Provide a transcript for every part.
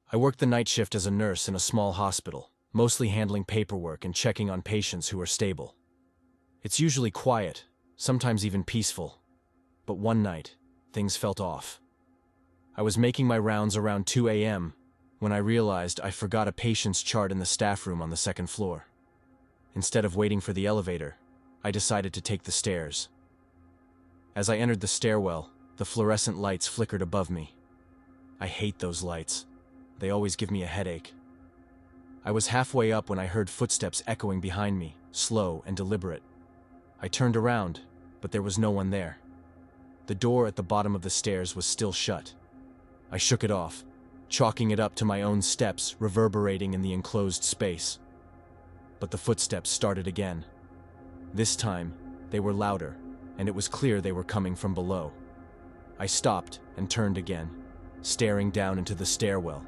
I worked the night shift as a nurse in a small hospital, mostly handling paperwork and checking on patients who are stable. It's usually quiet, sometimes even peaceful. But one night, things felt off. I was making my rounds around 2 a.m. when I realized I forgot a patient's chart in the staff room on the second floor. Instead of waiting for the elevator, I decided to take the stairs. As I entered the stairwell, the fluorescent lights flickered above me. I hate those lights. They always give me a headache. I was halfway up when I heard footsteps echoing behind me, slow and deliberate. I turned around, but there was no one there. The door at the bottom of the stairs was still shut. I shook it off, chalking it up to my own steps reverberating in the enclosed space. But the footsteps started again. This time, they were louder, and it was clear they were coming from below. I stopped and turned again, staring down into the stairwell,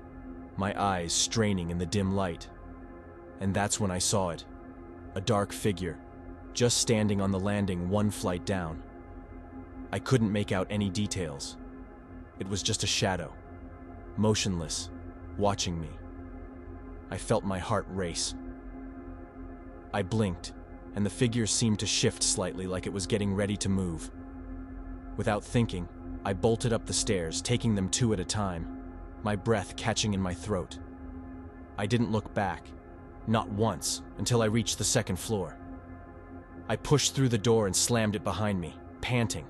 my eyes straining in the dim light. And that's when I saw it. A dark figure, just standing on the landing one flight down. I couldn't make out any details. It was just a shadow, motionless, watching me. I felt my heart race. I blinked, and the figure seemed to shift slightly like it was getting ready to move. Without thinking, I bolted up the stairs, taking them 2 at a time, my breath catching in my throat. I didn't look back, not once, until I reached the second floor. I pushed through the door and slammed it behind me, panting.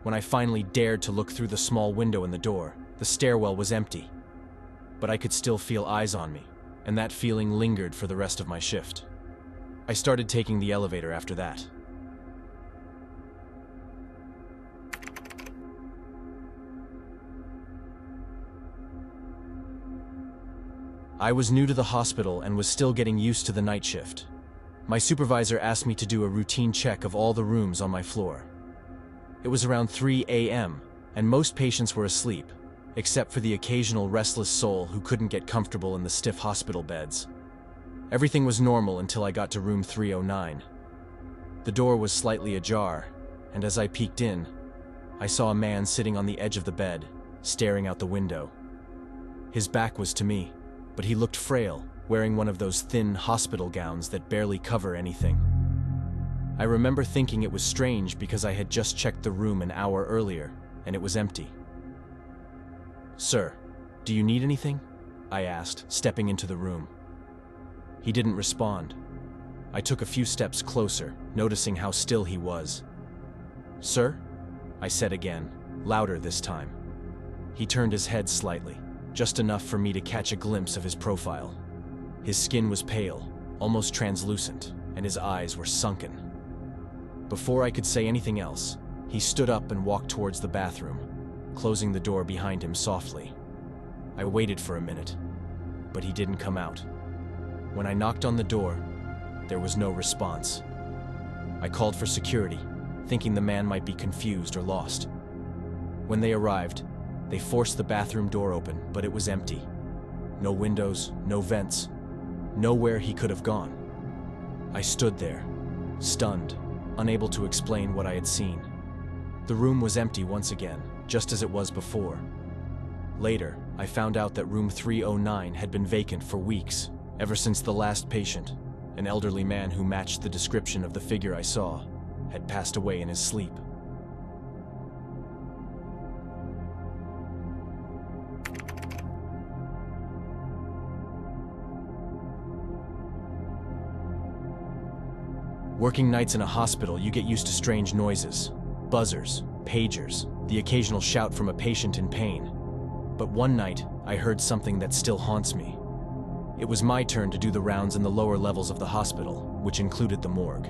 When I finally dared to look through the small window in the door, the stairwell was empty. But I could still feel eyes on me, and that feeling lingered for the rest of my shift. I started taking the elevator after that. I was new to the hospital and was still getting used to the night shift. My supervisor asked me to do a routine check of all the rooms on my floor. It was around 3 a.m., and most patients were asleep, except for the occasional restless soul who couldn't get comfortable in the stiff hospital beds. Everything was normal until I got to room 309. The door was slightly ajar, and as I peeked in, I saw a man sitting on the edge of the bed, staring out the window. His back was to me, but he looked frail, wearing one of those thin hospital gowns that barely cover anything. I remember thinking it was strange because I had just checked the room an hour earlier, and it was empty. "Sir, do you need anything?" I asked, stepping into the room. He didn't respond. I took a few steps closer, noticing how still he was. "Sir?" I said again, louder this time. He turned his head slightly, just enough for me to catch a glimpse of his profile. His skin was pale, almost translucent, and his eyes were sunken. Before I could say anything else, he stood up and walked towards the bathroom, closing the door behind him softly. I waited for a minute, but he didn't come out. When I knocked on the door, there was no response. I called for security, thinking the man might be confused or lost. When they arrived, they forced the bathroom door open, but it was empty. No windows, no vents, nowhere he could have gone. I stood there, stunned, unable to explain what I had seen. The room was empty once again, just as it was before. Later, I found out that room 309 had been vacant for weeks, ever since the last patient, an elderly man who matched the description of the figure I saw, had passed away in his sleep. Working nights in a hospital, you get used to strange noises, buzzers, pagers, the occasional shout from a patient in pain. But one night, I heard something that still haunts me. It was my turn to do the rounds in the lower levels of the hospital, which included the morgue.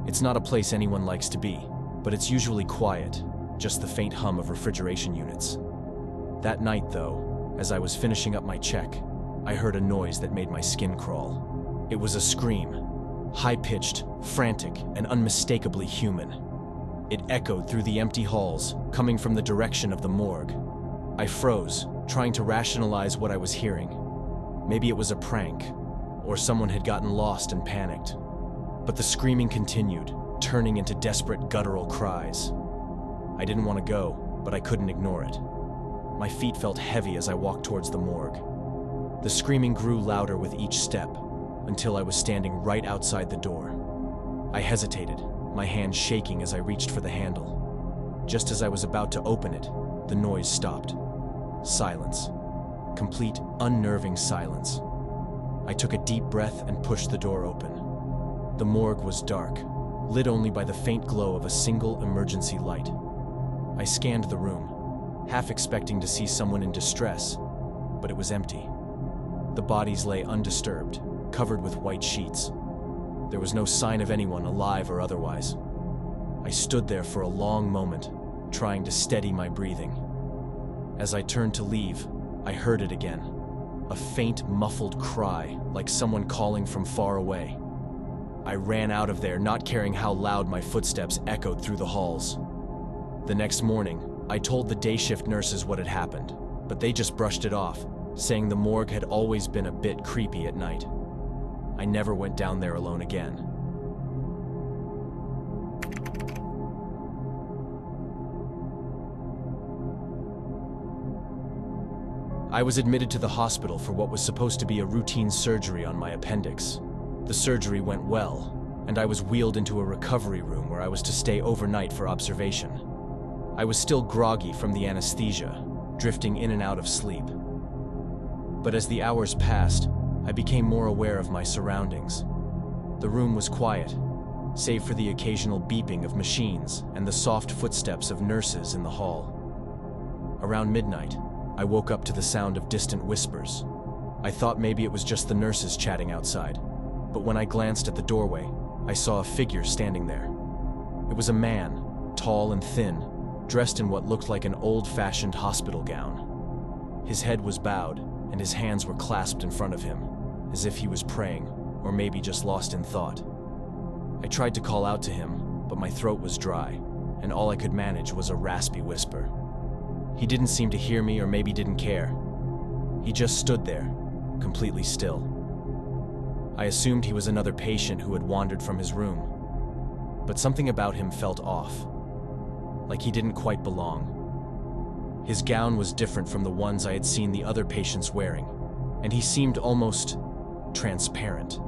It's not a place anyone likes to be, but it's usually quiet, just the faint hum of refrigeration units. That night, though, as I was finishing up my check, I heard a noise that made my skin crawl. It was a scream. High-pitched, frantic, and unmistakably human. It echoed through the empty halls, coming from the direction of the morgue. I froze, trying to rationalize what I was hearing. Maybe it was a prank, or someone had gotten lost and panicked. But the screaming continued, turning into desperate guttural cries. I didn't want to go, but I couldn't ignore it. My feet felt heavy as I walked towards the morgue. The screaming grew louder with each step, until I was standing right outside the door. I hesitated, my hand shaking as I reached for the handle. Just as I was about to open it, the noise stopped. Silence. Complete, unnerving silence. I took a deep breath and pushed the door open. The morgue was dark, lit only by the faint glow of a single emergency light. I scanned the room, half expecting to see someone in distress, but it was empty. The bodies lay undisturbed, covered with white sheets. There was no sign of anyone, alive or otherwise. I stood there for a long moment, trying to steady my breathing. As I turned to leave, I heard it again. A faint, muffled cry, like someone calling from far away. I ran out of there, not caring how loud my footsteps echoed through the halls. The next morning, I told the day shift nurses what had happened, but they just brushed it off, saying the morgue had always been a bit creepy at night. I never went down there alone again. I was admitted to the hospital for what was supposed to be a routine surgery on my appendix. The surgery went well, and I was wheeled into a recovery room where I was to stay overnight for observation. I was still groggy from the anesthesia, drifting in and out of sleep. But as the hours passed, I became more aware of my surroundings. The room was quiet, save for the occasional beeping of machines and the soft footsteps of nurses in the hall. Around midnight, I woke up to the sound of distant whispers. I thought maybe it was just the nurses chatting outside, but when I glanced at the doorway, I saw a figure standing there. It was a man, tall and thin, dressed in what looked like an old-fashioned hospital gown. His head was bowed, and his hands were clasped in front of him, as if he was praying, or maybe just lost in thought. I tried to call out to him, but my throat was dry, and all I could manage was a raspy whisper. He didn't seem to hear me, or maybe didn't care. He just stood there, completely still. I assumed he was another patient who had wandered from his room, but something about him felt off, like he didn't quite belong. His gown was different from the ones I had seen the other patients wearing, and he seemed almost transparent.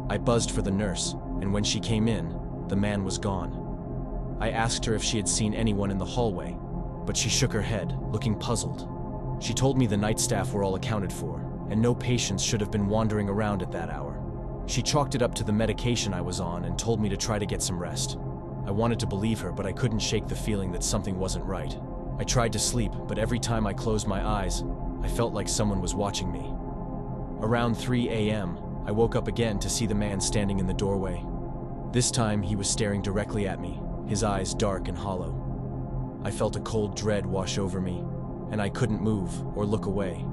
I buzzed for the nurse, and when she came in, the man was gone. I asked her if she had seen anyone in the hallway, but she shook her head, looking puzzled. She told me the night staff were all accounted for, and no patients should have been wandering around at that hour. She chalked it up to the medication I was on and told me to try to get some rest. I wanted to believe her, but I couldn't shake the feeling that something wasn't right. I tried to sleep, but every time I closed my eyes, I felt like someone was watching me. Around 3 a.m., I woke up again to see the man standing in the doorway. This time, he was staring directly at me, his eyes dark and hollow. I felt a cold dread wash over me, and I couldn't move or look away.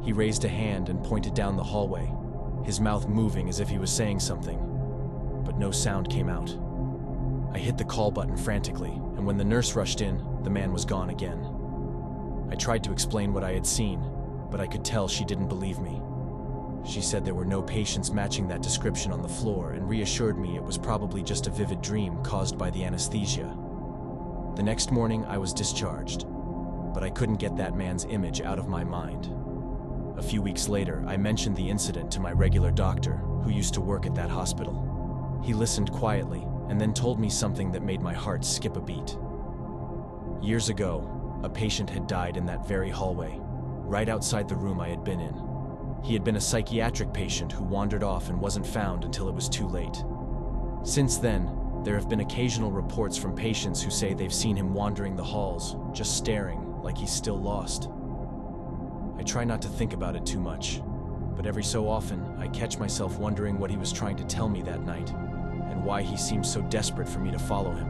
He raised a hand and pointed down the hallway, his mouth moving as if he was saying something, but no sound came out. I hit the call button frantically, and when the nurse rushed in, the man was gone again. I tried to explain what I had seen, but I could tell she didn't believe me. She said there were no patients matching that description on the floor and reassured me it was probably just a vivid dream caused by the anesthesia. The next morning, I was discharged, but I couldn't get that man's image out of my mind. A few weeks later, I mentioned the incident to my regular doctor, who used to work at that hospital. He listened quietly, and then told me something that made my heart skip a beat. Years ago, a patient had died in that very hallway, right outside the room I had been in. He had been a psychiatric patient who wandered off and wasn't found until it was too late. Since then, there have been occasional reports from patients who say they've seen him wandering the halls, just staring like he's still lost. I try not to think about it too much, but every so often I catch myself wondering what he was trying to tell me that night, and why he seemed so desperate for me to follow him.